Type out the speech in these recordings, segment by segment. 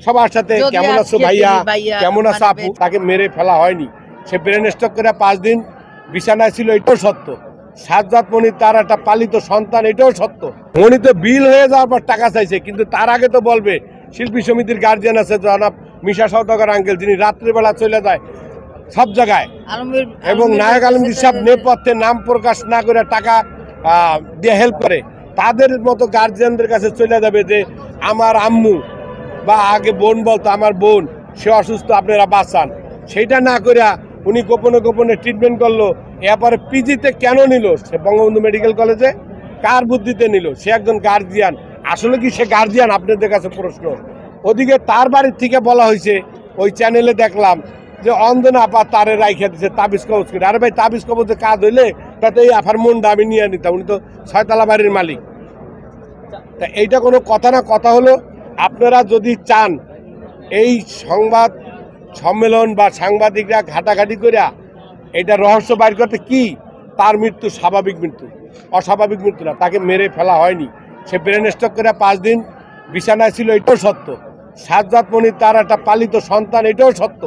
সবার সাথে কেমন আছো ভাইয়া, কেমন আছো আপু, তাকে মেরে ফেলা হয়নি। সে ব্রেন স্ট্রোক করে 5 দিন বিছানায় ছিল, এটাও সত্য। সাজ্জাদ মনি তার একটা পালিত সন্তান, এটাও সত্য। মনি তো বিল হয়ে যাওয়ার পর টাকা চাইছে, কিন্তু তার আগে তো বলবে শিল্পী সমিতির গার্জিয়ান আছে জনাব মিশা সওদাগর আঙ্কেল, যিনি রাত্রিবেলা চলে যায় সব জায়গায়, এবং নায়ক আলমগীর সাহেব নেপথ্যে নাম প্রকাশ না করে টাকা দিয়ে হেল্প করে। তাদের মতো গার্জিয়ানদের কাছে চলে যাবে যে আমার আম্মু বা আগে বোন বলতো আমার বোন সে অসুস্থ, আপনারা বাঁচান। সেইটা না করে উনি গোপনে গোপনে ট্রিটমেন্ট করলো। এরপরে পিজিতে কেন নিল সে বঙ্গবন্ধু মেডিকেল কলেজে? কার বুদ্ধিতে নিল? সে একজন গার্জিয়ান। আসলে কি সে গার্জিয়ান? আপনাদের কাছে প্রশ্ন। ওদিকে তার বাড়ির থেকে বলা হয়েছে, ওই চ্যানেলে দেখলাম যে অন্ধনা আপা তারে রাইখা দিচ্ছে তাবিজ কবজ করে। আরে ভাই, তাবিজ কবজে কাজ হইলে তাতে এই আফার মনটা আমি নিয়ে নিতাম। উনি তো 6 বাড়ির মালিক। তা এইটা কোনো কথা না। কথা হলো, আপনারা যদি চান এই সংবাদ সম্মেলন বা সাংবাদিকরা ঘাটাঘাটি করে এটা রহস্য বাইর করতে, কি তার মৃত্যু স্বাভাবিক মৃত্যু, অস্বাভাবিক মৃত্যু না। তাকে মেরে ফেলা হয়নি। সে ব্রেন স্ট্রোক করে 5 দিন বিছানায় ছিল, এটাও সত্য। সাজ্জাদ মনি তার একটা পালিত সন্তান, এটাও সত্য।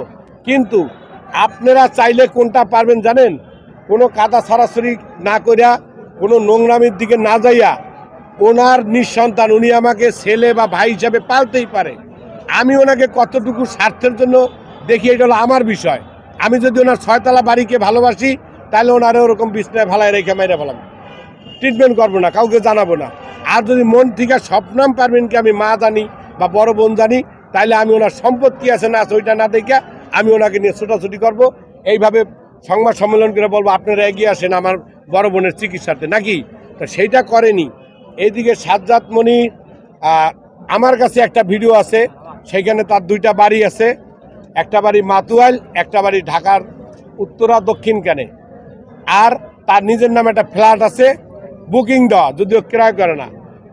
কিন্তু আপনারা চাইলে কোনটা পারবেন জানেন? কোনো কাদা ছাড়াছড়ি না করিয়া, কোনো নোংরামির দিকে না যাইয়া, ওনার নিঃসন্তান, উনি আমাকে ছেলে বা ভাই হিসাবে পালতেই পারে। আমি ওনাকে কতটুকু স্বার্থের জন্য দেখি, এটা হলো আমার বিষয়। আমি যদি ওনার 6 বাড়িকে ভালোবাসি, তাহলে ওনারে ওরকম বিছনায় ভালাই রেখে মেরে ফেলাম, ট্রিটমেন্ট করবো না, কাউকে জানাবো না। আর যদি মন থেকে স্বপ্নাম পারবেন কি আমি মা জানি বা বড় বোন জানি, তাহলে আমি ওনার সম্পদ কি আছে না আছে ওইটা না দেখে আমি ওনাকে নিয়ে ছোটাছুটি করবো। এইভাবে সংবাদ সম্মেলন করে বলবো আপনারা এগিয়ে আসেন আমার বড় বোনের চিকিৎসাতে, নাকি? তো সেইটা করেনি। এইদিকে সাজ্জাদ মনি, আমার কাছে একটা ভিডিও আছে, সেখানে তার 2টা বাড়ি আছে। একটা বাড়ি মাতুয়াইল, একটা বাড়ি ঢাকার উত্তরা দক্ষিণ কানে। আর তার নিজের নামে একটা ফ্ল্যাট আছে, বুকিং দেওয়া, যদিও ক্রয় করে না।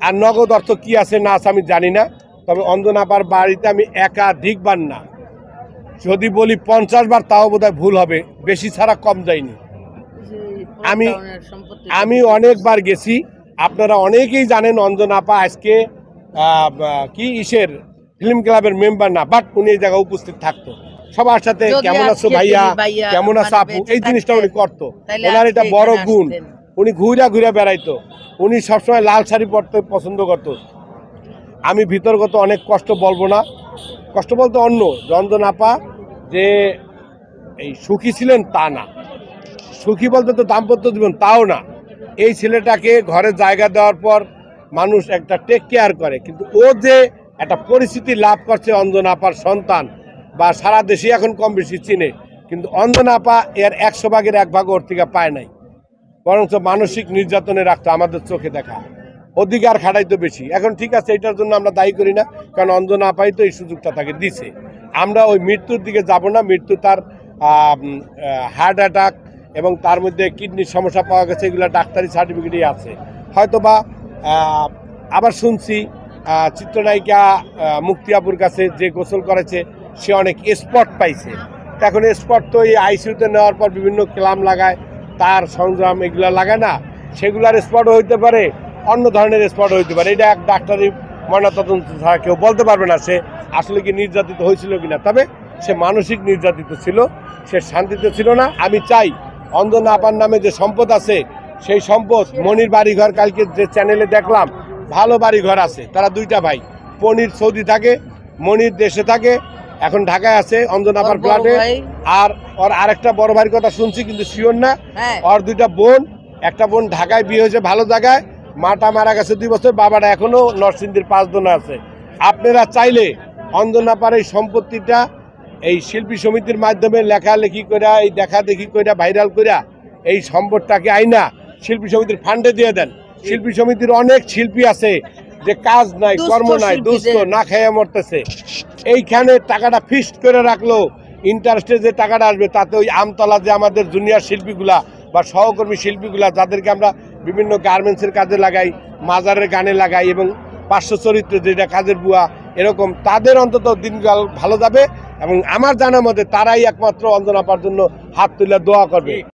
আর নগদ অর্থ কি আছে না আছে আমি জানি না। তবে অঞ্জনাপার বাড়িতে আমি একাধিকবার না, যদি বলি 50 বার, তাও বোধহয় ভুল হবে। বেশি ছাড়া কম যায়নি। আমি অনেকবার গেছি। আপনারা অনেকেই জানেন অঞ্জনাপা আজকে কি ইসের ফিল্ম ক্লাবের মেম্বার না, বাট উনি এই জায়গায় উপস্থিত থাকতো। সবার সাথে কেমন আছো ভাইয়া, কেমন আছো আপু, এই জিনিসটা উনি করতো। ওনার এটা বড় গুণ। উনি ঘুরা ঘুরা বেড়াইতো। উনি সবসময় লাল শাড়ি পরতে পছন্দ করতো। আমি ভিতরগত অনেক কষ্ট বলবো না, কষ্ট বলতে অন্য। অঞ্জনাপা যে এই সুখী ছিলেন তা না, সুখী বলতে তো দাম্পত্য জীবন তাও না। এই ছেলেটাকে ঘরে জায়গা দেওয়ার পর মানুষ একটা টেক কেয়ার করে, কিন্তু ও যে একটা পরিস্থিতি লাভ করছে, অঞ্জনাপার সন্তান বা সারা দেশে এখন কম বেশি চিনে, কিন্তু অঞ্জনাপা এর 100 ভাগের 1 ভাগ ওর থেকে পায় নাই। বরঞ্চ মানসিক নির্যাতনে রাখতো, আমাদের চোখে দেখা। অধিকার খাটাইতো বেশি। এখন ঠিক আছে, এটার জন্য আমরা দায়ী করি না, কারণ অঞ্জনাপাই তো এই সুযোগটা তাকে দিছে। আমরা ওই মৃত্যুর দিকে যাব না। মৃত্যু তার হার্ট অ্যাটাক এবং তার মধ্যে কিডনির সমস্যা পাওয়া গেছে, এগুলো ডাক্তারি সার্টিফিকেটই আছে। হয়তোবা আবার শুনছি চিত্রনায়িকা মুক্তিয়াপুর কাছে যে গোসল করেছে সে অনেক স্পট পাইছে। এখন স্পট তো এই আইসিইউতে নেওয়ার পর বিভিন্ন ক্লাম লাগায়, তার সংগ্রাম এগুলো লাগায় না, সেগুলার স্পটও হইতে পারে, অন্য ধরনের স্পটও হইতে পারে। এটা এক ডাক্তারি ময়নাতদন্ত ছাড়া কেউ বলতে পারবে না সে আসলে কি নির্যাতিত হয়েছিল কিনা। তবে সে মানসিক নির্যাতিত ছিল, সে শান্তিতে ছিল না। আমি চাই অঞ্জনা আপার নামে যে সম্পদ আছে, সেই সম্পদ, মনির বাড়িঘর কালকে যে চ্যানেলে দেখলাম, ভালো বাড়িঘর আছে। তারা 2টা ভাই, পনির সৌদি থাকে, মনির দেশে থাকে, এখন ঢাকায় আছে অঞ্জনা আপার ফ্ল্যাটে। আর ওর আরেকটা বড় ভাইয়ের কথা শুনছি, কিন্তু শিওর না। ওর 2টা বোন, একটা বোন ঢাকায় বিয়ে হয়েছে ভালো জায়গায়, মাটা মারা গেছে 2 বছর, বাবাটা এখনো নরসিংদীর 5 দোনা আছে। আপনারা চাইলে অঞ্জনাপার এই সম্পত্তিটা এই শিল্পী সমিতির মাধ্যমে লেখালেখি করে, এই দেখা দেখি করে, ভাইরাল করে এই সম্পদটাকে আইনা শিল্পী সমিতির ফান্ডে দিয়ে দেন। শিল্পী সমিতির অনেক শিল্পী আছে যে কাজ নাই, কর্ম নাই, দুস্থ, না খেয়ে মরতেছে। এইখানে টাকাটা ফিক্সড করে রাখলো, ইন্টারেস্টে যে টাকাটা আসবে তাতে ওই আমতলা যে আমাদের জুনিয়র শিল্পীগুলা বা সহকর্মী শিল্পীগুলা, যাদেরকে আমরা বিভিন্ন গার্মেন্টসের কাজে লাগাই, মাজারের গানে লাগাই, এবং 500 চরিত্র যেটা কাজের বুয়া, এরকম তাদের অন্তত দিনকাল ভালো যাবে। এবং আমার জানা মতে তারাই একমাত্র অঞ্জনাপার জন্য হাত তুলে দোয়া করবে।